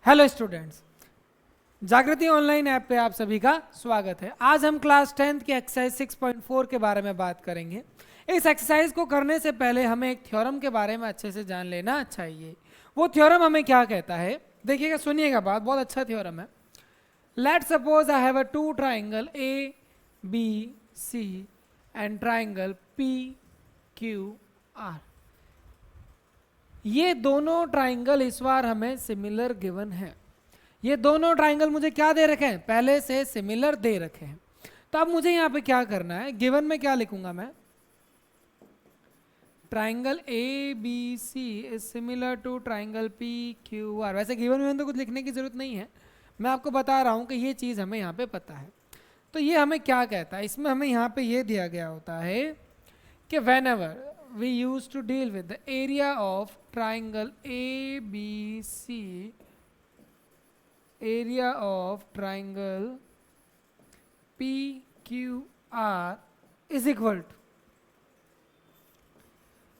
Hello students, जागृति online app पे आप सभी का स्वागत है। आज हम क्लास 10th के एक्सरसाइज 6.4 के बारे में बात करेंगे। इस एक्सरसाइज को करने से पहले हमें एक थ्योरम के बारे में अच्छे से जान लेना चाहिए। वो थ्योरम हमें क्या कहता है, देखिएगा, सुनिएगा बात, बहुत अच्छा थ्योरम है। Let suppose I have a two triangle A B C and triangle P Q R. ये दोनों ट्राइंगल इस बार हमें सिमिलर गिवन है। ये दोनों ट्राइंगल मुझे क्या दे रखे हैं, पहले से सिमिलर दे रखे हैं। तो अब मुझे यहां पे क्या करना है, गिवन में क्या लिखूंगा मैं, triangle A B C is similar to triangle P Q R. वैसे गिवन में तो कुछ लिखने की जरूरत नहीं है, मैं आपको बता रहा हूं कि ये चीज हमें यहाँ पे पता है। तो ये हमें क्या कहता है, इसमें हमें यहाँ पे ये दिया गया होता है कि whenever we used to deal with the area of triangle ABC, area of triangle PQR is equal to,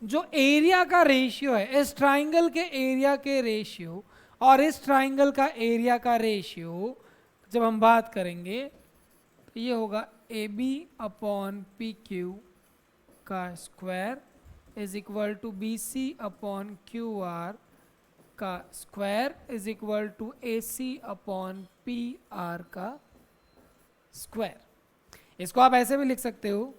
जो एरिया का रेशियो है, इस ट्राइंगल के एरिया के रेशियो और इस ट्राइंगल का एरिया का रेशियो जब हम बात करेंगे तो ये होगा AB अपॉन PQ का square is equal to BC upon QR का square is equal to AC upon PR का स्क्वायर। इसको आप ऐसे भी लिख सकते हो,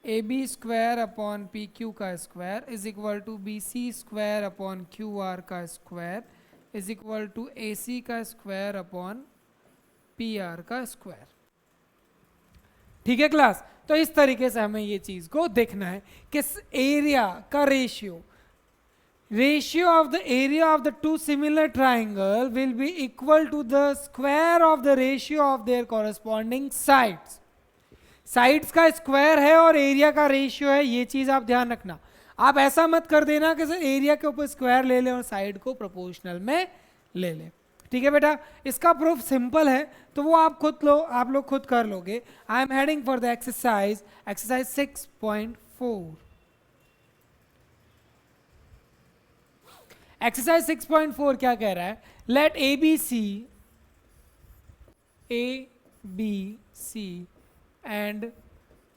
AB स्क्वायर अपॉन PQ का square is equal to BC square upon QR का square is equal to AC का स्क्वायर अपॉन PR का स्क्वायर। ठीक है क्लास? तो इस तरीके से हमें ये चीज को देखना है कि एरिया का ratio of the area of the two similar triangle will be equal to the square of the ratio of their corresponding sides. Sides का स्क्वायर है और एरिया का रेशियो है, ये चीज आप ध्यान रखना। आप ऐसा मत कर देना कि एरिया के ऊपर स्क्वायर ले लें और साइड को प्रोपोर्शनल में ले लें। ठीक है बेटा, इसका प्रूफ सिंपल है, तो वो आप लोग खुद कर लोगे। I am heading for the exercise 6.4। Exercise 6.4 क्या कह रहा है, let A B C and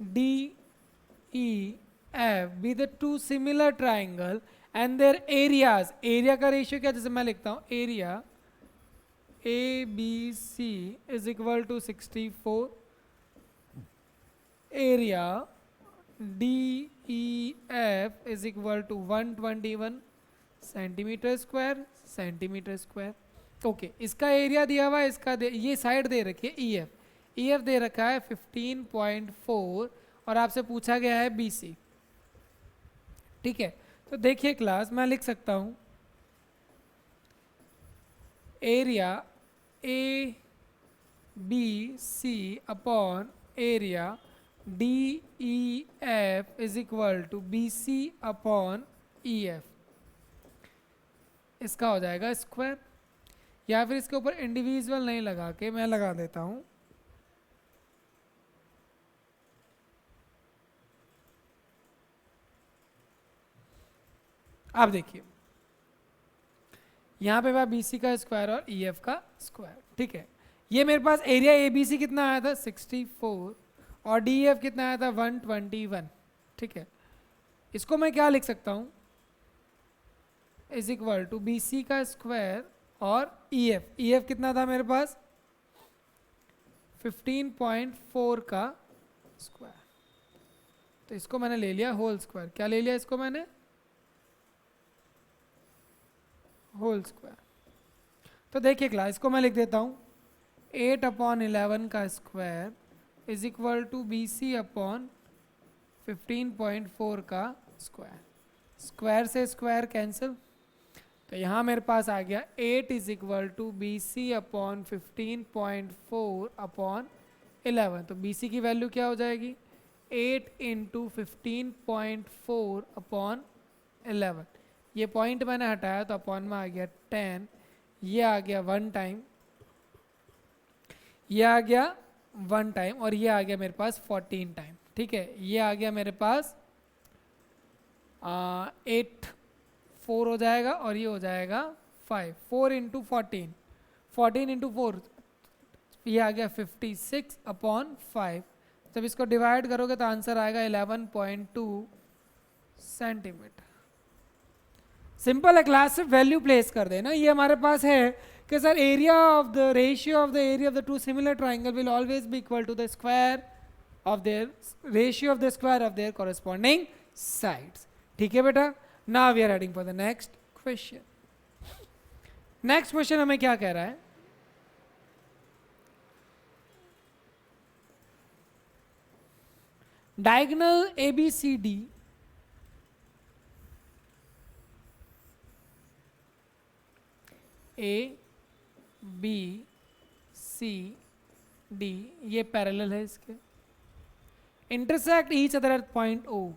D E F be the two similar triangle and their areas. Area का रेशियो क्या, जैसे मैं लिखता हूं, area ABC is equal to 64, area DEF is equal to 121 centimetre square. Okay, इसका area दिया हुआ है, ये साइड दे रखी है EF दे रखा है 15.4 और आपसे पूछा गया है BC। ठीक है, तो देखिए क्लास, मैं लिख सकता हूं area ABC upon area DEF is equal to BC upon EF। इसका हो जाएगा स्क्वायर, या फिर इसके ऊपर इंडिविजुअल नहीं लगा के मैं लगा देता हूं आप देखिए, यहाँ पे BC का स्क्वायर और EF का स्क्वायर। ठीक है, ये मेरे पास एरिया ABC कितना आया था 64 और DEF कितना आया था 121। ठीक है, इसको मैं क्या लिख सकता हूँ, इज इक्वल टू BC का स्क्वायर और EF कितना था मेरे पास 15.4 का स्क्वायर। तो इसको मैंने ले लिया होल स्क्वायर। क्या ले लिया इसको मैंने, होल स्क्वायर। तो देखिए क्लास, इसको मैं लिख देता हूं 8 अपॉन 11 का square is equal to BC upon 15.4 का स्क्वायर। स्क्वायर से स्क्वायर कैंसिल, तो यहाँ मेरे पास आ गया 8 is equal to BC upon 15.4 upon 11। तो BC की वैल्यू क्या हो जाएगी, 8 इंटू 15.4 अपॉन 11। ये पॉइंट मैंने हटाया तो अपॉन में आ गया 10, ये आ गया 1 टाइम, ये आ गया 1 टाइम और ये आ गया मेरे पास 14 टाइम। ठीक है, ये आ गया मेरे पास 8 4 हो जाएगा और ये हो जाएगा 5, 4 इंटू 14, 14 इंटू 4, ये आ गया 56 अपॉन 5। जब इसको डिवाइड करोगे तो आंसर आएगा 11.2 सेंटीमीटर। सिंपल है, क्लास से वैल्यू प्लेस कर देना। ये हमारे पास है कि sir area of the ratio of the area of the two similar triangle will always be equal to the square of their ratio of the square of their corresponding sides. ठीक है बेटा, now we are heading for the next question. Next question हमें क्या कह रहा है, diagonal ABCD ABCD ये parallel है इसके, intersect each other at point O।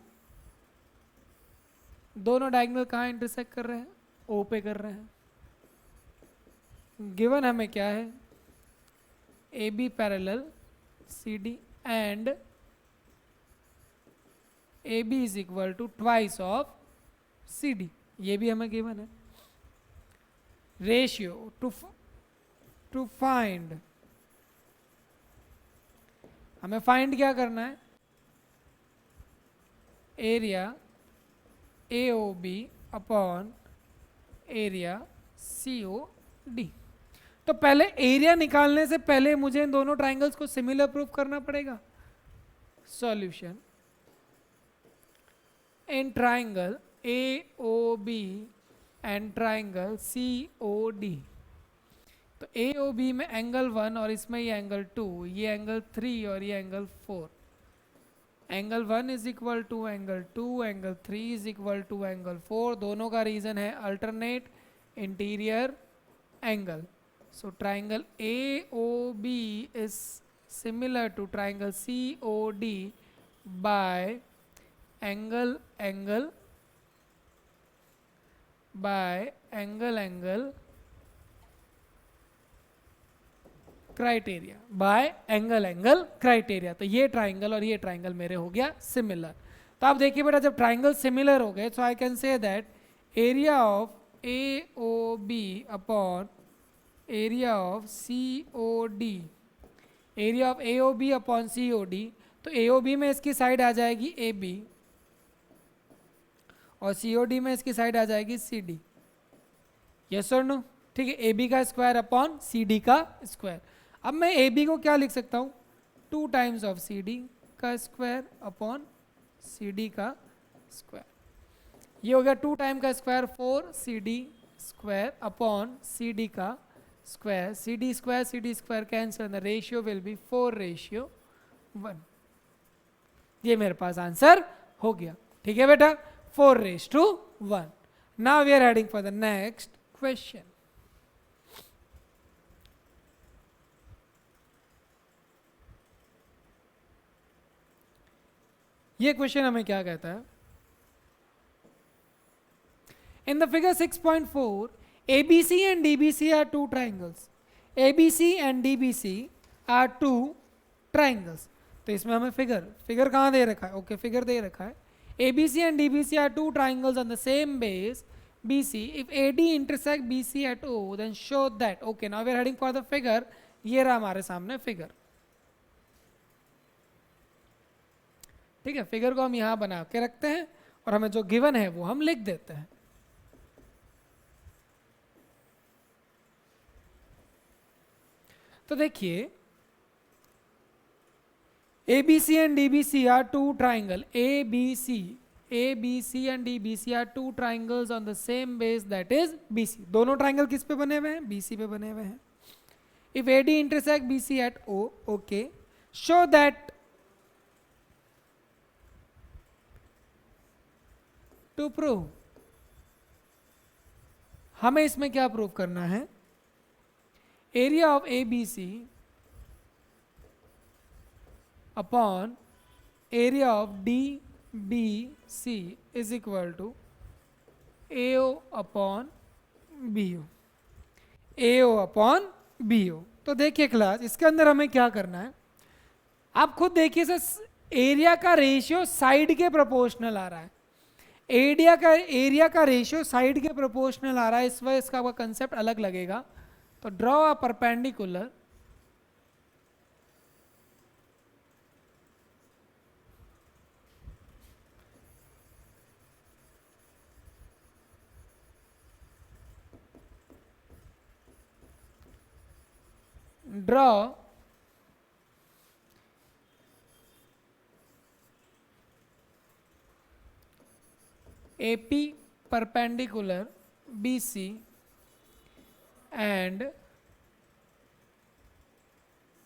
दोनों डायगोनल कहाँ इंटरसेक्ट कर रहे हैं? O पे कर रहे हैं। गिवन हमें क्या है, AB parallel CD and AB is equal to twice of CD, ये भी हमें गिवन है। रेशियो टू फाइंड, हमें फाइंड क्या करना है, area AOB upon area COD। तो पहले एरिया निकालने से पहले मुझे इन दोनों ट्राइंगल्स को सिमिलर प्रूफ करना पड़ेगा। Solution, in triangle AOB and triangle COD, तो AOB में एंगल 1 और इसमें ये एंगल 2, ये एंगल 3 और ये angle 4। Angle 1 is equal to angle 2, angle 3 is equal to angle 4। दोनों का रीजन है alternate interior angle. So triangle AOB is similar to triangle COD by angle criteria, by angle criteria. तो ये triangle और ये triangle मेरे हो गया सिमिलर। तो आप देखिए बेटा, जब ट्राइंगल सिमिलर हो गए so I can say that area of AOB upon area of COD, area of AOB upon COD। तो AOB में इसकी साइड आ जाएगी AB और COD में इसकी साइड आ जाएगी CD। यस और नो? ठीक है, AB का स्क्वायर अपॉन CD का स्क्वायर। अब मैं AB को क्या लिख सकता हूँ, 2 टाइम्स ऑफ CD का स्क्वायर अपॉन CD का स्क्वायर। ये हो गया 2 टाइम का square 4 CD square upon CD का square. CD square cancel, the ratio will be 4:1। ये मेरे पास आंसर हो गया। ठीक है बेटा, 4:1। Now we are heading for the next question. ये क्वेश्चन हमें क्या कहता है, in the figure 6.4 ABC and DBC are two triangles। ABC and DBC are two triangles। तो इसमें हमें फिगर कहाँ दे रखा है, ओके फिगर दे रखा है। ABC and DBC are two triangles on the same base BC। If AD intersect BC at O, then show that। Okay, now we are heading for the figure। ये रहा हमारे सामने figure. ठीक है, figure को हम यहाँ बना के रखते हैं और हमें जो गिवन है वो हम लिख देते हैं। तो देखिए, ABC and DBC are two triangle। ABC and DBC are two triangles on the same base, that is BC। दोनों ट्राइंगल किस पे बने हुए हैं, BC पे बने हुए हैं। If AD intersect BC at O, okay, show that। to prove, हमें इसमें क्या प्रूव करना है, area of ABC upon area of DBC is equal to AO upon BO, AO upon BO। तो देखिए क्लास, इसके अंदर हमें क्या करना है, आप खुद देखिए सर, एरिया का रेशियो साइड के प्रोपोर्शनल आ रहा है। एरिया का रेशियो साइड के प्रोपोर्शनल आ रहा है, इस वजह इसका कंसेप्ट अलग लगेगा. तो draw a perpendicular draw AP perpendicular BC and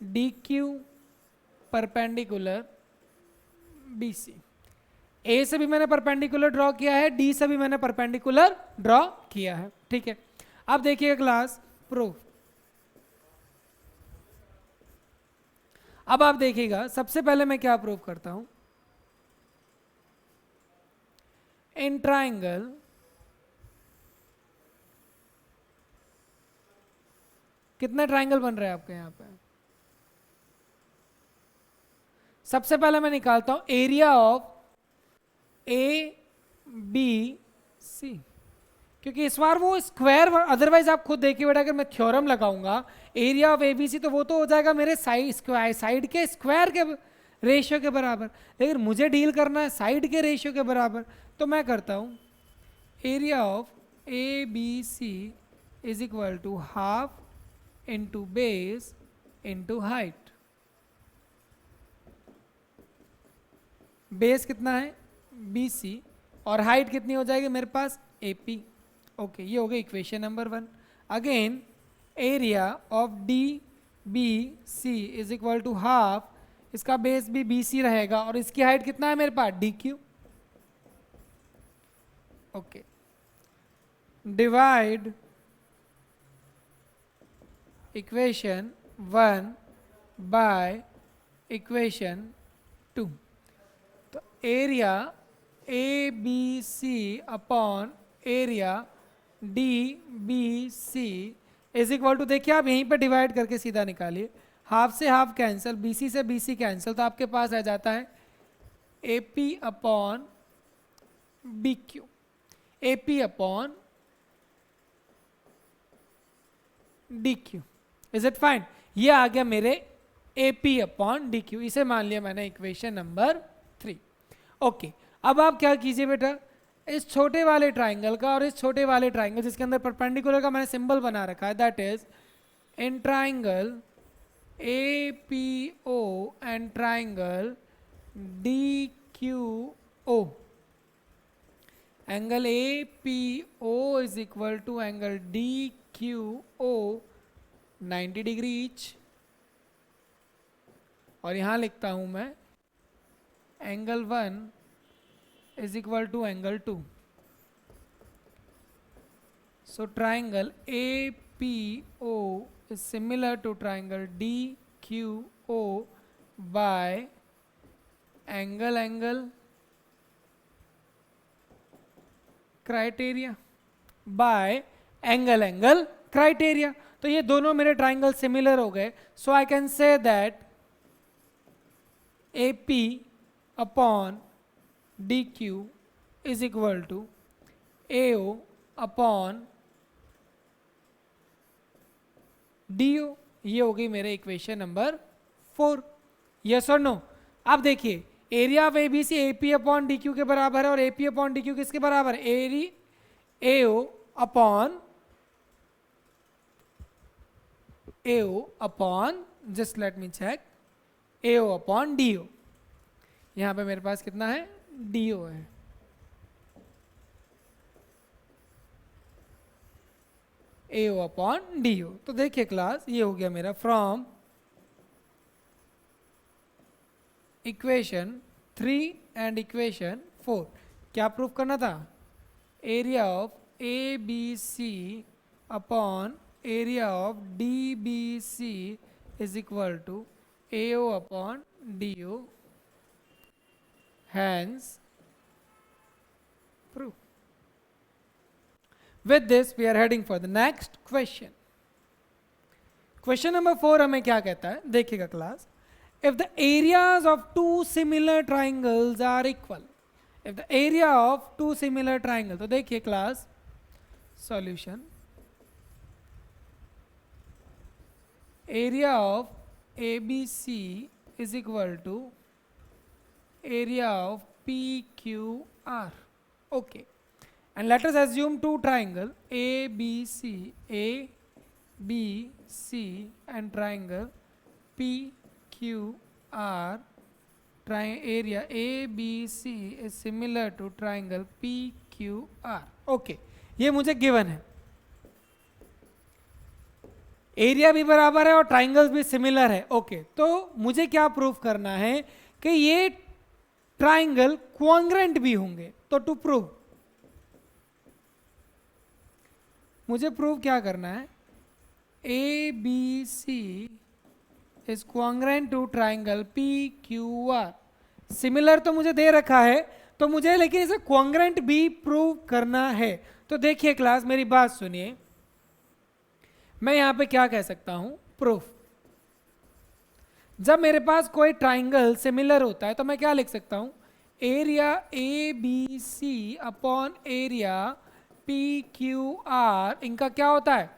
DQ perpendicular BC. A से भी मैंने परपेंडिकुलर ड्रॉ किया है, D से भी मैंने परपेंडिकुलर ड्रॉ किया है. ठीक है, अब देखिएगा क्लास प्रूफ. अब आप देखिएगा, सबसे पहले मैं क्या प्रूव करता हूं. इन ट्राइंगल कितने ट्राइंगल बन रहे हैं आपके यहाँ पे? सबसे पहले मैं निकालता हूं area of A B C, क्योंकि इस बार वो स्क्वायर, अदरवाइज आप खुद देखिए बेटा, अगर मैं थ्योरम लगाऊंगा area of A B C तो वो तो हो जाएगा मेरे साइड के स्क्वायर के रेशियो के बराबर, लेकिन मुझे डील करना है साइड के रेशियो के बराबर. तो मैं करता हूँ area of A B C is equal to half into base into height. Base कितना है बी सी और हाइट कितनी हो जाएगी मेरे पास ए पी. ओके, ये हो गई equation number 1. Again area of D B C is equal to half, इसका बेस भी बी सी रहेगा और इसकी हाइट कितना है मेरे पास D Q. Okay, divide equation 1 by equation 2. तो area A B C upon area D B C is equal to, देखिए आप यहीं पर डिवाइड करके सीधा निकालिए, हाफ से हाफ कैंसिल, बी सी से बी सी कैंसिल, तो आपके पास आ जाता है A P upon B Q, A P upon D Q. Is it fine? ये आ गया मेरे A P upon D Q. इसे मान लिया मैंने इक्वेशन नंबर 3. ओके, अब आप क्या कीजिए बेटा, इस छोटे वाले ट्राइंगल का और इस छोटे वाले ट्राइंगल जिसके अंदर परपेंडिकुलर का मैंने सिंबल बना रखा है, that is in triangle A P O and triangle D Q O, angle A P O is equal to angle D Q O 90 degree each. और यहां लिखता हूं मैं angle 1 is equal to angle 2. So triangle APO is similar to triangle DQO by angle criteria, by angle criteria. तो ये दोनों मेरे triangle similar हो गए. So I can say that AP upon DQ is equal to AO upon DO. ये हो गई मेरे इक्वेशन नंबर 4. यस और नो? अब देखिए area of ABC AP upon DQ के बराबर है और AP अपॉन DQ किसके बराबर है? AO upon just let me check, AO upon DO. यहाँ पे मेरे पास कितना है DO है. AO upon DO. तो देखिए क्लास, ये हो गया मेरा फ्रॉम इक्वेशन 3 एंड इक्वेशन 4. क्या प्रूफ करना था? Area of A B C upon area of D B C is equal to AO upon DO. Hence, proof. With this, we are heading for the next question. Question number 4 हमें क्या कहता है? देखिएगा class, if the areas of two similar triangles are equal, if the area of two similar triangle, तो देखिए class solution, area of A B C is equal to area of P Q R. Okay, and let us assume two triangle ABC, ABC and triangle PQR. Area ABC is similar to triangle PQR. Okay, ये मुझे given है, area भी बराबर है और triangles भी similar है. Okay, तो मुझे क्या प्रूफ करना है कि ये ट्राइंगल कॉन्ग्रेंट भी होंगे. तो टू प्रूव मुझे प्रूव क्या करना है, A B C is congruent to triangle P Q R. Similar तो मुझे दे रखा है, तो मुझे लेकिन इसे कॉन्ग्रेंट भी प्रूव करना है. तो देखिए क्लास, मेरी बात सुनिए, मैं यहां पे क्या कह सकता हूं, प्रूफ. जब मेरे पास कोई ट्राइंगल सिमिलर होता है तो मैं क्या लिख सकता हूं, area A B C upon area P Q R, इनका क्या होता है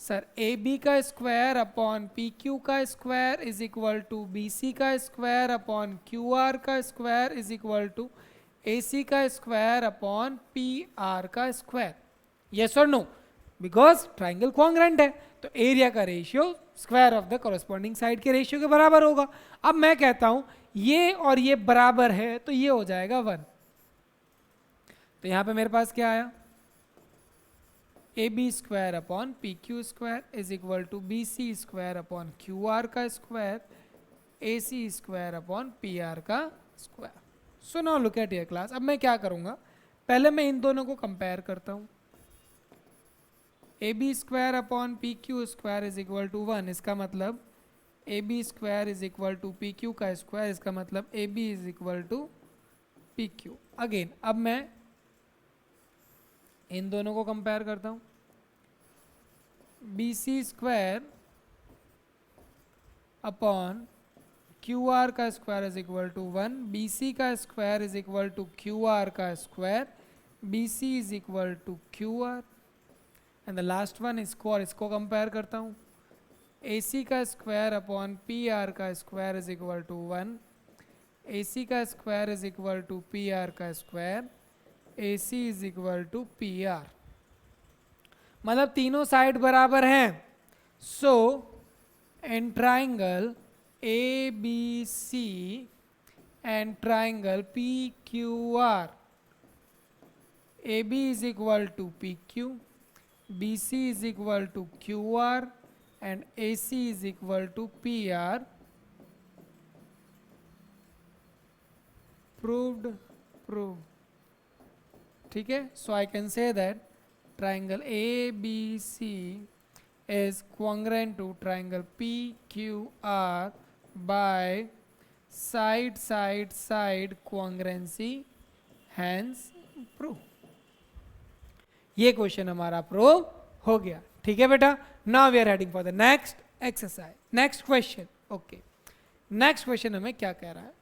सर, ए बी का स्क्वायर अपॉन पी क्यू का square is equal to B C का स्क्वायर अपॉन क्यू आर का square is equal to A C का square upon P R का स्क्वायर. यस और नो, बिकॉज ट्राइंगल कॉन्ग्रेंट है, तो area का ratio square of the corresponding side के ratio के बराबर होगा. अब मैं कहता हूं ये और ये बराबर है, तो ये हो जाएगा 1. तो यहां पे मेरे पास क्या आया, A B square upon P Q square is equal to B C square upon Q R का square, A C square upon P R का square. So now look at your class. अब मैं क्या करूंगा, पहले मैं इन दोनों को कंपेयर करता हूं. A B square upon P Q square is equal to 1, इसका मतलब A B square is equal to P Q का स्क्वायर, इसका मतलब A B is equal to P Q. Again अब मैं इन दोनों को कंपेयर करता हूं, B C square upon Q R का square is equal to 1, B C का square is equal to Q R का square, B C is equal to Q R, and the last one इसको और इसको compare करता हूँ, A C का square upon P R का square is equal to 1, A C का square is equal to P R का square, A C is equal to P R. मतलब तीनों साइड बराबर हैं. So in triangle A B C and triangle P Q R, A B is equal to P Q, B C is equal to Q R and A C is equal to P R. Proved, prove. ठीक है, so I can say that triangle ABC is congruent to triangle PQR by side side side congruency, hence proof. ये question हमारा prove हो गया. ठीक है बेटा, now we are heading for the next exercise, next question. Okay, next question हमें क्या कह रहा है,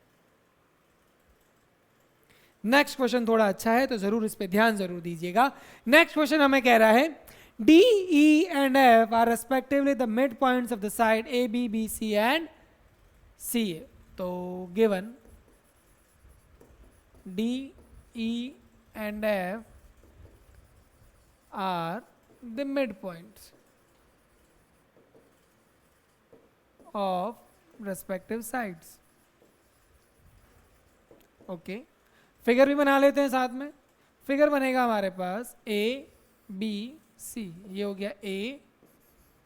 नेक्स्ट क्वेश्चन थोड़ा अच्छा है तो जरूर इस पे ध्यान जरूर दीजिएगा. नेक्स्ट क्वेश्चन हमें कह रहा है D E and F are respectively the mid points of the side A B B C and C A. तो given D E and F are the mid points of respective sides. Okay, figure भी बना लेते हैं साथ में. Figure बनेगा हमारे पास ए B सी, ये हो गया ए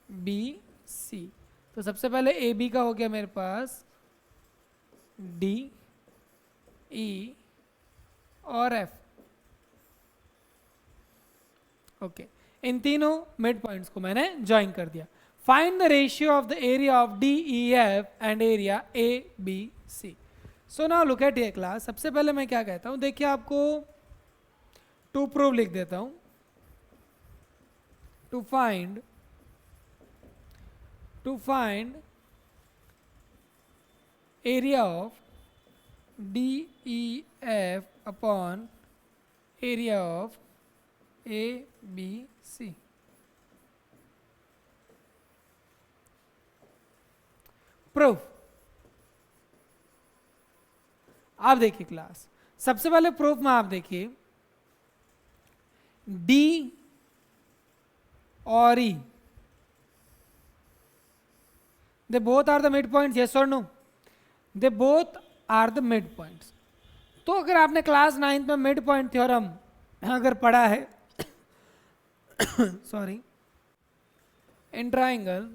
बी सी. तो सबसे पहले ए बी का हो गया मेरे पास डी ई और एफ. ओके, इन तीनों मिड पॉइंट्स को मैंने ज्वाइन कर दिया. Find the ratio of the area of D E F and area A B C. So now look at ये क्लास. सबसे पहले मैं क्या कहता हूं, देखिए आपको टू प्रूव लिख देता हूं. To find area of D E F upon area of ABC. Proof. आप देखिए क्लास, सबसे पहले प्रूफ में आप देखिए D और E, they both are the midpoints, yes or no? They both are the midpoints. तो अगर आपने क्लास 9th में मिड पॉइंट थ्योरम अगर पढ़ा है sorry, in triangle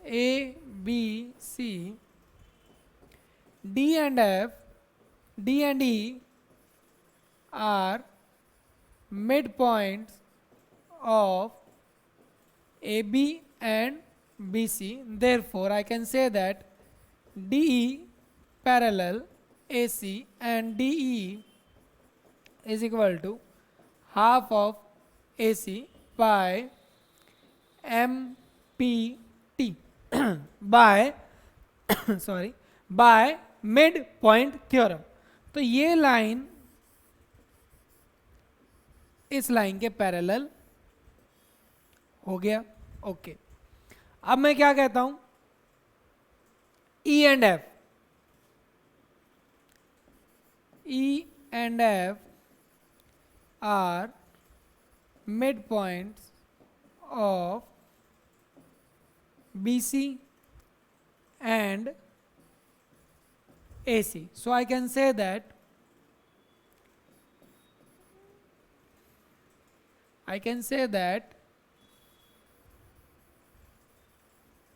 A B C D and F, D and E are mid points of A B and BC, therefore I can say that DE parallel AC and DE is equal to half of AC by MPT by sorry by mid point theorem. तो ये line इस line के parallel हो गया। Okay, अब मैं क्या कहता हूं, E and F, E and F are midpoints of BC and AC. So I can say that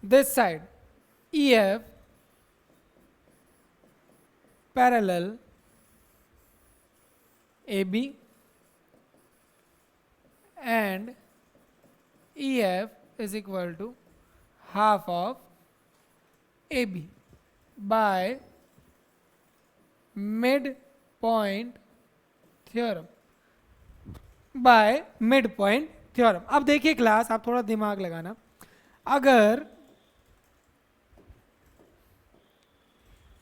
this side EF parallel AB and EF is equal to half of AB by midpoint theorem. अब देखिए class, आप थोड़ा दिमाग लगाना, अगर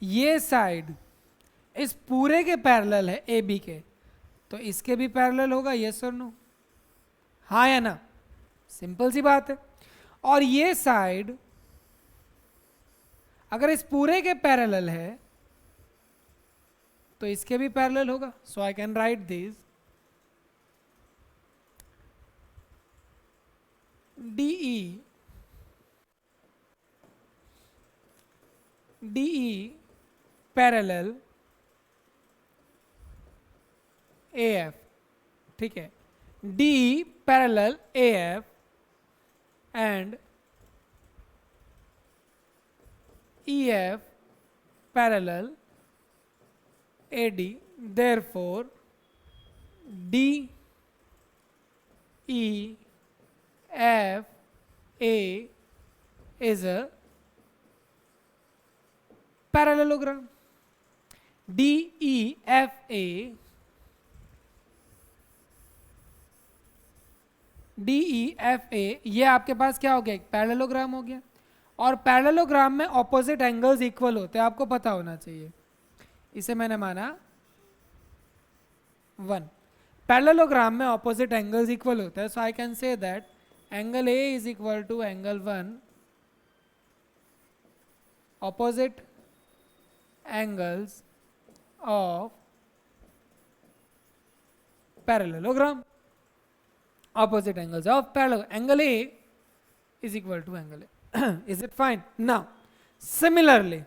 ये side इस पूरे के पैरेलल है ए बी के, तो इसके भी पैरेलल होगा, यस और नो? हाँ या ना? सिंपल सी बात है। और ये साइड अगर इस पूरे के पैरेलल है तो इसके भी पैरेलल होगा। So I can write this DE parallel AF, ठीक है, DE parallel AF and EF parallel AD, therefore DEF A is a parallelogram. DEFA ये आपके पास क्या हो गया, एक पैरेललोग्राम हो गया। और पैरेललोग्राम में ऑपोजिट एंगल्स इक्वल होते हैं, आपको पता होना चाहिए। इसे मैंने माना 1। पैरेललोग्राम में ऑपोजिट एंगल्स इक्वल होते हैं, so I can say that angle A is equal to angle 1 opposite angles of parallelogram, opposite angles of parallel. Angle A is equal to angle A. Is it fine? Now, similarly,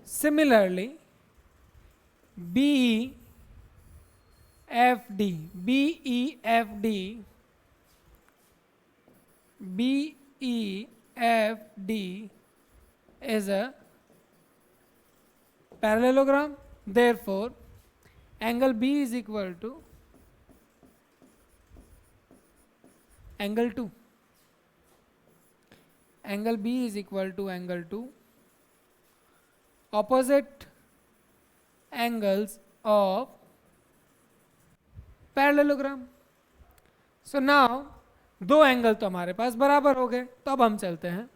BEFD is a parallelogram, therefore angle B is equal to angle 2. Angle B is equal to angle 2. Opposite angles of parallelogram. So now दो angle तो हमारे पास बराबर हो गए, तो अब हम चलते हैं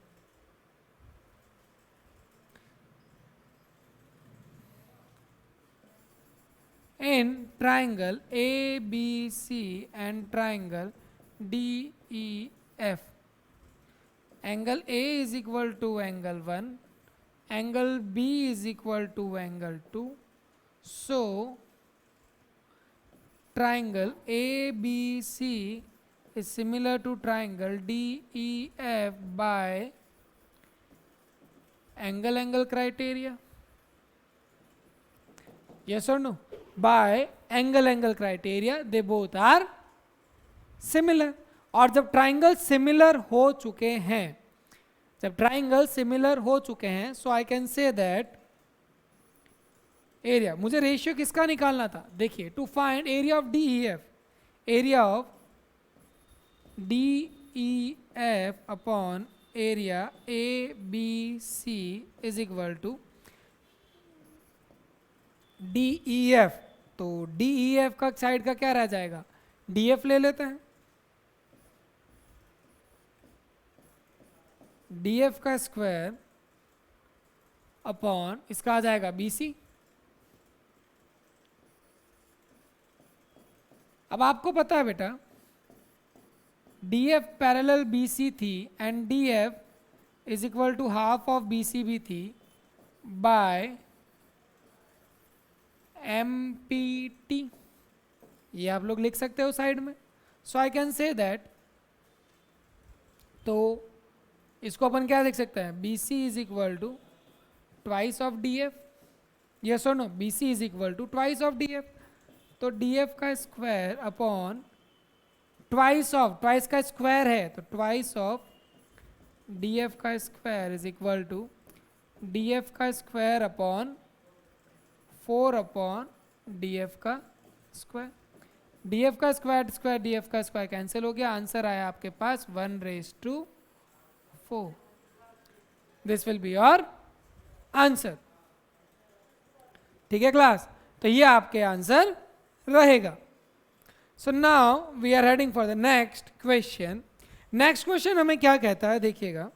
in triangle ABC and triangle DEF. Angle A is equal to angle 1, angle B is equal to angle 2. So triangle ABC is similar to triangle DEF by angle criteria. Yes or no? By angle criteria they both are similar. और जब triangle similar हो चुके हैं, जब triangle similar हो चुके हैं, so I can say that area, मुझे रेशियो किसका निकालना था, देखिए, to find area of DEF, area of DEF upon area ABC is equal to DEF। तो DEF का साइड का क्या रह जाएगा, DF ले लेते हैं, DF का स्क्वायर अपॉन इसका आ जाएगा BC। अब आपको पता है बेटा DF पैरेलल BC थी and DF is equal to half of BC भी थी बाय MPT, ये आप लोग लिख सकते हो साइड में। सो आई कैन से दैट, तो इसको अपन क्या लिख सकते हैं, BC is equal to twice of DF, yes और no, BC is equal to twice of DF। तो DF का square upon twice of, twice का स्क्वायर है तो ट्वाइस ऑफ DF का square is equal to DF का square upon 4 upon DF का square. DF का स्क्वायर स्क्वायर DF का स्क्वायर कैंसिल हो गया, आंसर आया आपके पास 1/4। This will be your answer. ठीक है क्लास, तो ये आपके आंसर रहेगा। So now we are heading for the next question. Next question हमें क्या कहता है, देखिएगा,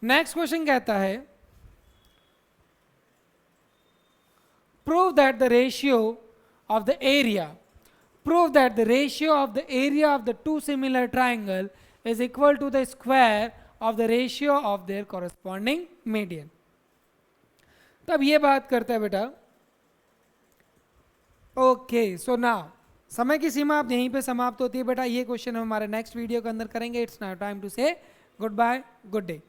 नेक्स्ट क्वेश्चन कहता है prove that the ratio of the area, prove that the ratio of the area of the two similar triangle is equal to the square of the ratio of their corresponding median। तब ये बात करता है बेटा, okay, so now समय की सीमा आप यहीं पे समाप्त होती है बेटा। ये क्वेश्चन हम हमारे नेक्स्ट वीडियो के अंदर करेंगे। इट्स नाउ टाइम टू से गुड बाय, गुड डे।